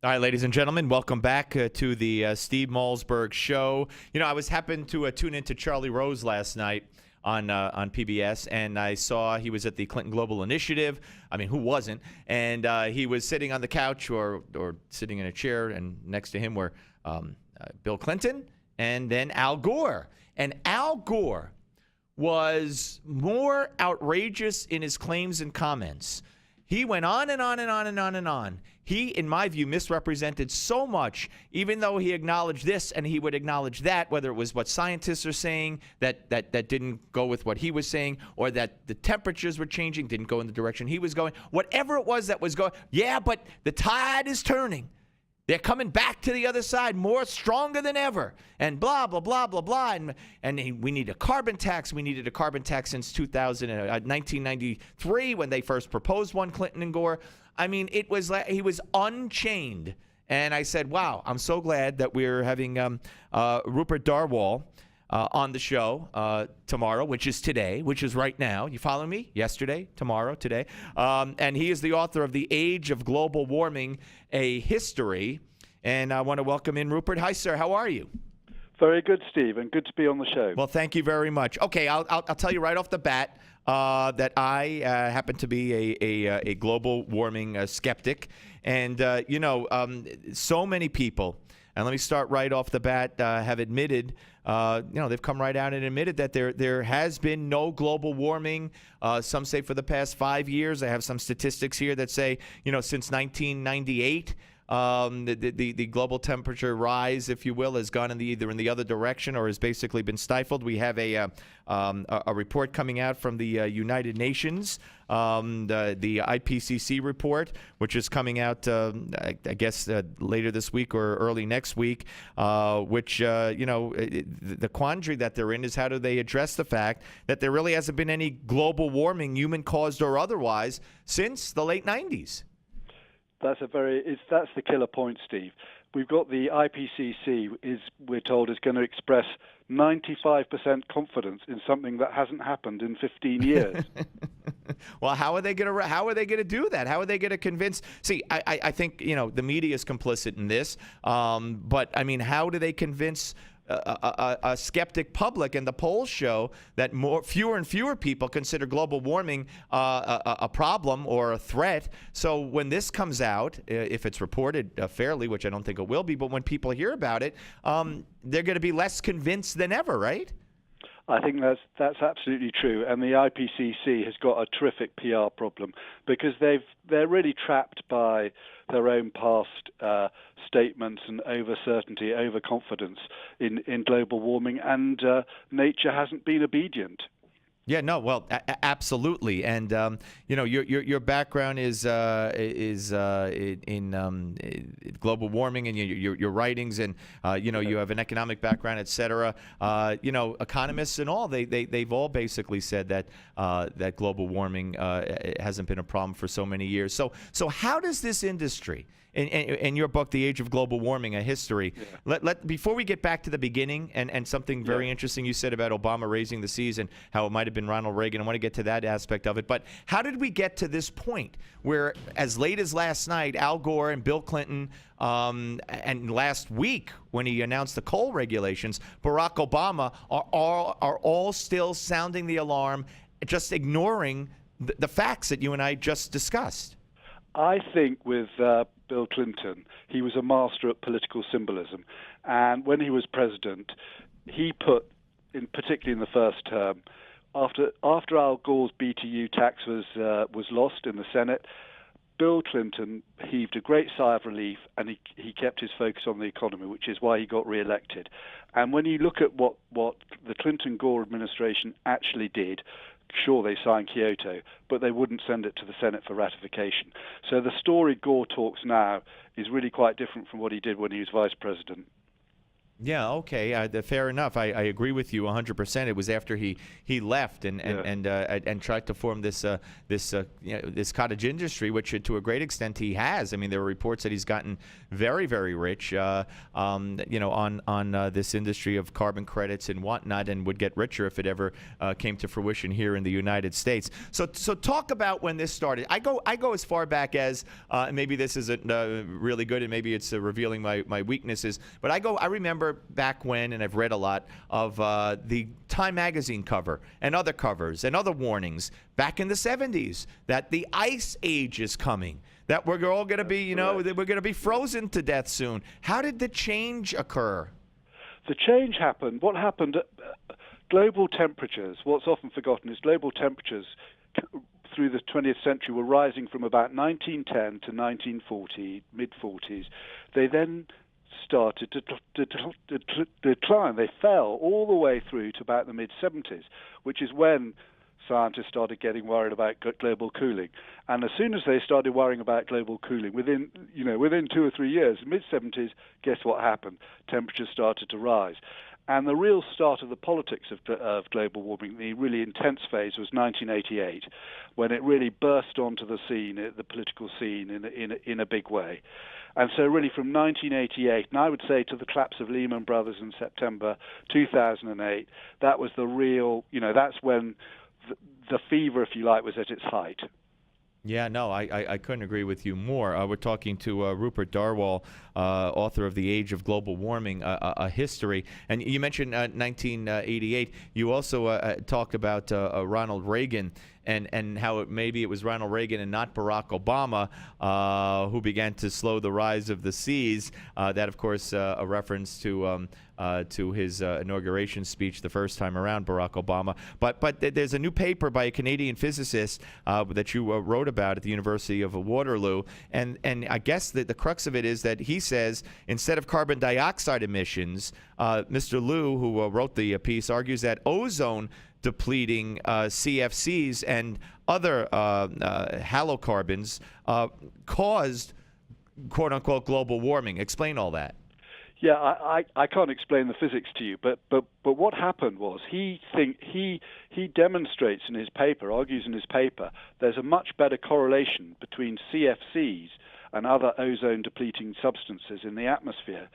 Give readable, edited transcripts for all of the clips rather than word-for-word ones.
All right, ladies and gentlemen, welcome back to the Steve Malzberg Show. You know, I happened to tune into Charlie Rose last night on PBS, and I saw he was at the Clinton Global Initiative. I mean, who wasn't? And he was sitting on the couch or sitting in a chair, and next to him were Bill Clinton and then Al Gore. And Al Gore was more outrageous in his claims and comments. He went on and on and on and on and on. He, in my view, misrepresented so much, even though he acknowledged this and he would acknowledge that, whether it was what scientists are saying that didn't go with what he was saying, or that the temperatures were changing, didn't go in the direction he was going. Whatever it was that was going, yeah, but the tide is turning. They're coming back to the other side more stronger than ever, and blah, blah, blah, blah, blah. We need a carbon tax. We needed a carbon tax since 1993 when they first proposed one, Clinton and Gore. I mean, it was like he was unchained. And I said, wow, I'm so glad that we're having Rupert Darwall on the show tomorrow, which is today, which is right now. You follow me? Yesterday, tomorrow, today. And he is the author of The Age of Global Warming, A History. And I want to welcome in Rupert. Hi, sir. How are you? Very good, Steve, and good to be on the show. Well, thank you very much. Okay, I'll tell you right off the bat that I happen to be a global warming skeptic. And, so many people, and let me start right off the bat, have admitted, they've come right out and admitted that there has been no global warming. Some say for the past 5 years. I have some statistics here that say, since 1998, the global temperature rise, if you will, has gone either in the other direction or has basically been stifled. We have a report coming out from the United Nations, the IPCC report, which is coming out, I guess, later this week or early next week, which, the quandary that they're in is how do they address the fact that there really hasn't been any global warming, human-caused or otherwise, since the late 90s. That's the killer point, Steve. We've got the IPCC we're told is going to express 95% confidence in something that hasn't happened in 15 years. Well, how are they going to do that? How are they going to convince? See, I think the media is complicit in this, but I mean, how do they convince a skeptic public? And the polls show that fewer and fewer people consider global warming a problem or a threat. So when this comes out, if it's reported fairly, which I don't think it will be, but when people hear about it, they're going to be less convinced than ever, right? I think that's absolutely true, and the IPCC has got a terrific PR problem because they're really trapped by their own past statements and over-certainty, overconfidence in global warming, and nature hasn't been obedient. Yeah, no, well, absolutely, and your background is in global warming, and your writings, and you have an economic background, et cetera. Economists and all they've all basically said that that global warming hasn't been a problem for so many years. So how does this industry? In your book, The Age of Global Warming, A History, before we get back to the beginning and something very interesting you said about Obama raising the seas and how it might have been Ronald Reagan, I want to get to that aspect of it. But how did we get to this point where, as late as last night, Al Gore and Bill Clinton, and last week when he announced the coal regulations, Barack Obama are all still sounding the alarm, just ignoring the facts that you and I just discussed? I think with Bill Clinton, he was a master at political symbolism. And when he was president, he put, particularly in the first term, after Al Gore's BTU tax was lost in the Senate, Bill Clinton heaved a great sigh of relief, and he kept his focus on the economy, which is why he got re-elected. And when you look at what the Clinton-Gore administration actually did, sure, they signed Kyoto, but they wouldn't send it to the Senate for ratification. So the story Gore talks now is really quite different from what he did when he was vice president. Yeah, okay, fair enough. I agree with you 100%. It was after he left and tried to form this cottage industry, which to a great extent he has. I mean, there are reports that he's gotten very, very rich, on this industry of carbon credits and whatnot, and would get richer if it ever came to fruition here in the United States. So talk about when this started. I go as far back as maybe this isn't really good, and maybe it's revealing my weaknesses, but I remember back when, and I've read a lot of the Time magazine cover and other covers and other warnings back in the 70s that the ice age is coming, that we're all going to be, that we're going to be frozen to death soon. How did the change occur? The change happened. What happened? Global temperatures. What's often forgotten is global temperatures through the 20th century were rising from about 1910 to 1940, mid-40s. They then started to decline. They fell all the way through to about the mid-70s, which is when scientists started getting worried about global cooling. And as soon as they started worrying about global cooling, within 2 or 3 years, mid-70s, guess what happened? Temperatures started to rise. And the real start of the politics of global warming, the really intense phase, was 1988, when it really burst onto the scene, the political scene, in a big way. And so really from 1988, and I would say to the collapse of Lehman Brothers in September 2008, that was the real, that's when the fever, if you like, was at its height. Yeah, no, I couldn't agree with you more. We're talking to Rupert Darwall, author of The Age of Global Warming, a History. And you mentioned 1988. You also talked about Ronald Reagan and how maybe it was Ronald Reagan and not Barack Obama who began to slow the rise of the seas. That, of course, a reference to his inauguration speech the first time around, Barack Obama. But there's a new paper by a Canadian physicist that you wrote about at the University of Waterloo, and I guess that the crux of it is that he says instead of carbon dioxide emissions, Mr. Liu, who wrote the piece, argues that ozone depleting CFCs and other halocarbons caused quote-unquote global warming. Explain all that. Yeah, I can't explain the physics to you, but what happened was he demonstrates in his paper, argues in his paper, there's a much better correlation between CFCs and other ozone-depleting substances in the atmosphere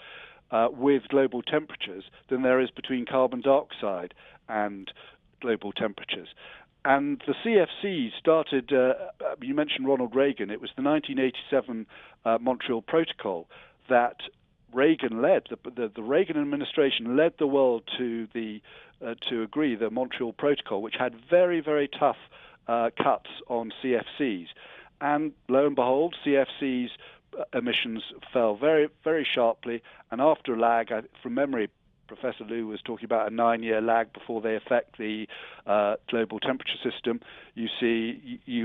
with global temperatures than there is between carbon dioxide and global temperatures. And the CFCs started, you mentioned Ronald Reagan, it was the 1987 Montreal Protocol that Reagan led. The Reagan administration led the world to agree the Montreal Protocol, which had very, very tough cuts on CFCs. And lo and behold, CFCs emissions fell very, very sharply. And after a lag, from memory, Professor Liu was talking about a 9-year lag before they affect the global temperature system. You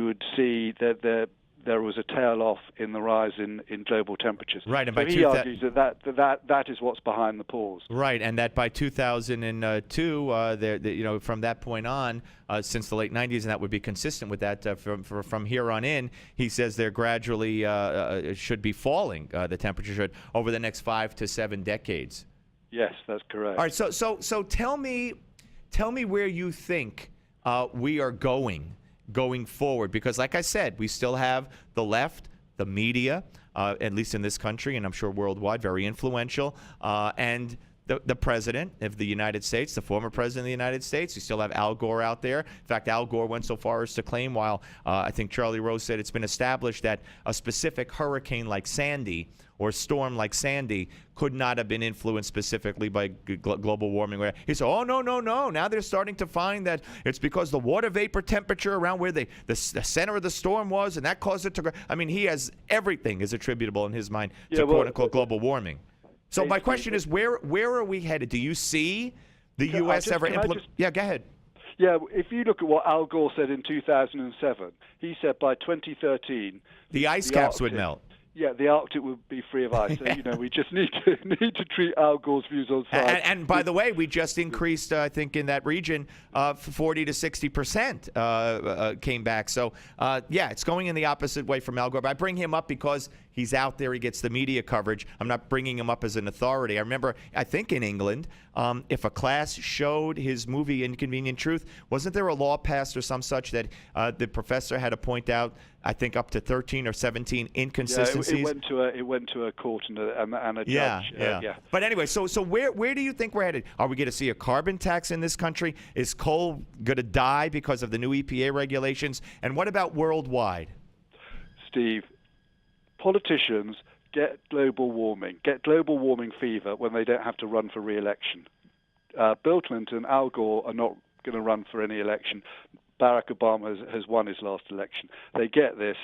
would see that there was a tail off in the rise in global temperatures. Right, and so by he argues that is what's behind the pause. Right, and that by 2002, from that point on, since the late 90s, and that would be consistent with that from here on in, he says they're gradually should be falling. The temperature should over the next 5 to 7 decades. Yes, that's correct. All right, so tell me where you think we are going forward, because like I said, we still have the left, the media, at least in this country, and I'm sure worldwide, very influential, and the president of the United States, the former president of the United States. You still have Al Gore out there. In fact, Al Gore went so far as to claim, while I think Charlie Rose said it's been established that a specific hurricane like Sandy or storm like Sandy could not have been influenced specifically by global warming. He said, oh, no. Now they're starting to find that it's because the water vapor temperature around where the center of the storm was, and that caused it to grow. I mean, he has everything is attributable in his mind to quote-unquote global warming. So my question is, where are we headed? Do you see the U.S. ever implement? Yeah, go ahead. Yeah, if you look at what Al Gore said in 2007, he said by 2013 the ice caps would melt. Yeah, the Arctic would be free of ice. So, we just need to treat Al Gore's views on science. And by the way, we just increased, I think, in that region, 40 to 60% came back. So, it's going in the opposite way from Al Gore. But I bring him up because He's out there. He gets the media coverage. I'm not bringing him up as an authority. I remember, I think in England, if a class showed his movie Inconvenient Truth, wasn't there a law passed or some such that the professor had to point out, I think, up to 13 or 17 inconsistencies? Yeah, it went to a court and a judge. Yeah. But anyway, so where do you think we're headed? Are we going to see a carbon tax in this country? Is coal going to die because of the new EPA regulations? And what about worldwide? Steve, politicians get global warming fever when they don't have to run for re-election. Bill Clinton, Al Gore are not going to run for any election. Barack Obama has won his last election. They get this.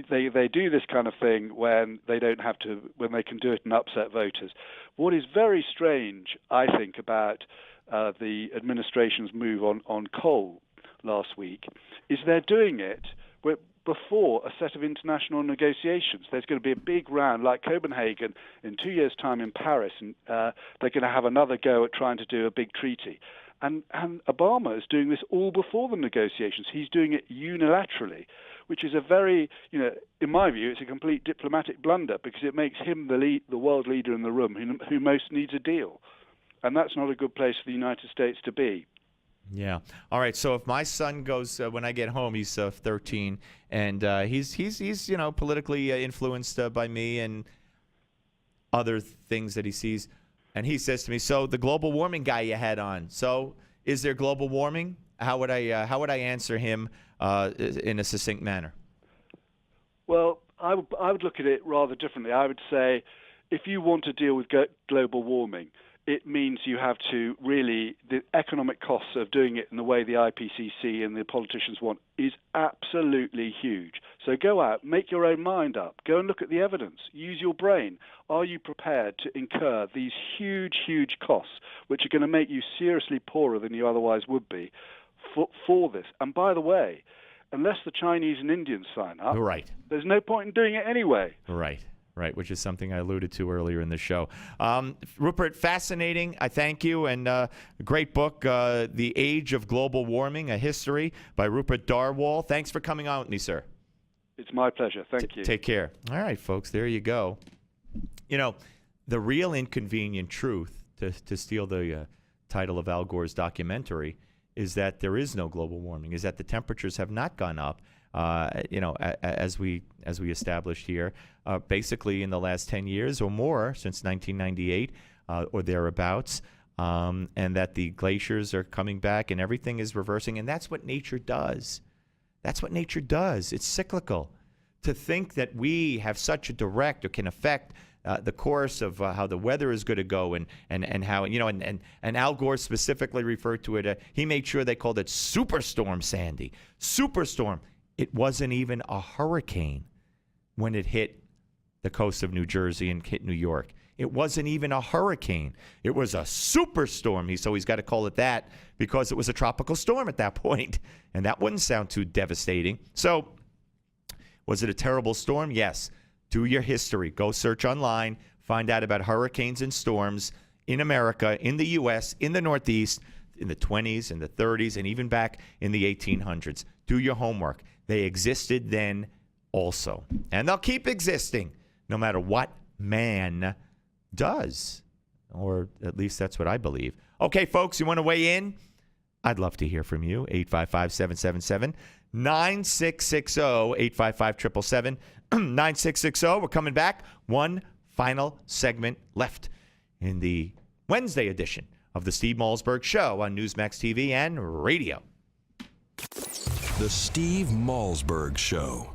They do this kind of thing when they don't have to, when they can do it and upset voters. What is very strange, I think, about the administration's move on coal last week is they're doing it before a set of international negotiations. There's going to be a big round like Copenhagen in 2 years' time in Paris, and they're going to have another go at trying to do a big treaty. And Obama is doing this all before the negotiations. He's doing it unilaterally, which is a very, in my view, it's a complete diplomatic blunder because it makes him the world leader in the room who most needs a deal. And that's not a good place for the United States to be. Yeah. All right. So if my son goes when I get home, he's 13, and he's politically influenced by me and other things that he sees, and he says to me, "So the global warming guy you had on. So is there global warming?" How would I answer him in a succinct manner? Well, I would look at it rather differently. I would say, if you want to deal with global warming, it means you have to the economic costs of doing it in the way the IPCC and the politicians want is absolutely huge. So go out, make your own mind up, go and look at the evidence, use your brain. Are you prepared to incur these huge, huge costs, which are going to make you seriously poorer than you otherwise would be for this? And by the way, unless the Chinese and Indians sign up, right, there's no point in doing it anyway. Right, which is something I alluded to earlier in the show. Rupert, fascinating. I thank you. And great book, The Age of Global Warming, A History by Rupert Darwall. Thanks for coming on with me, sir. It's my pleasure. Thank you. Take care. All right, folks, there you go. The real inconvenient truth, to steal the title of Al Gore's documentary, is that there is no global warming, is that the temperatures have not gone up. As we established here, basically in the last 10 years or more, since 1998 or thereabouts, and that the glaciers are coming back and everything is reversing. And that's what nature does. It's cyclical. To think that we have such a direct or can affect the course of how the weather is going to go and how, and Al Gore specifically referred to it. He made sure they called it Superstorm Sandy. Superstorm. It wasn't even a hurricane when it hit the coast of New Jersey and hit New York. It wasn't even a hurricane. It was a superstorm. So he's got to call it that because it was a tropical storm at that point. And that wouldn't sound too devastating. So was it a terrible storm? Yes. Do your history. Go search online. Find out about hurricanes and storms in America, in the U.S., in the Northeast, in the 20s, in the 30s, and even back in the 1800s. Do your homework. They existed then also. And they'll keep existing no matter what man does. Or at least that's what I believe. Okay, folks, you want to weigh in? I'd love to hear from you. 855-777-9660. 855-777-9660. 9660. We're coming back. One final segment left in the Wednesday edition of the Steve Malzberg Show on Newsmax TV and radio. The Steve Malzberg Show.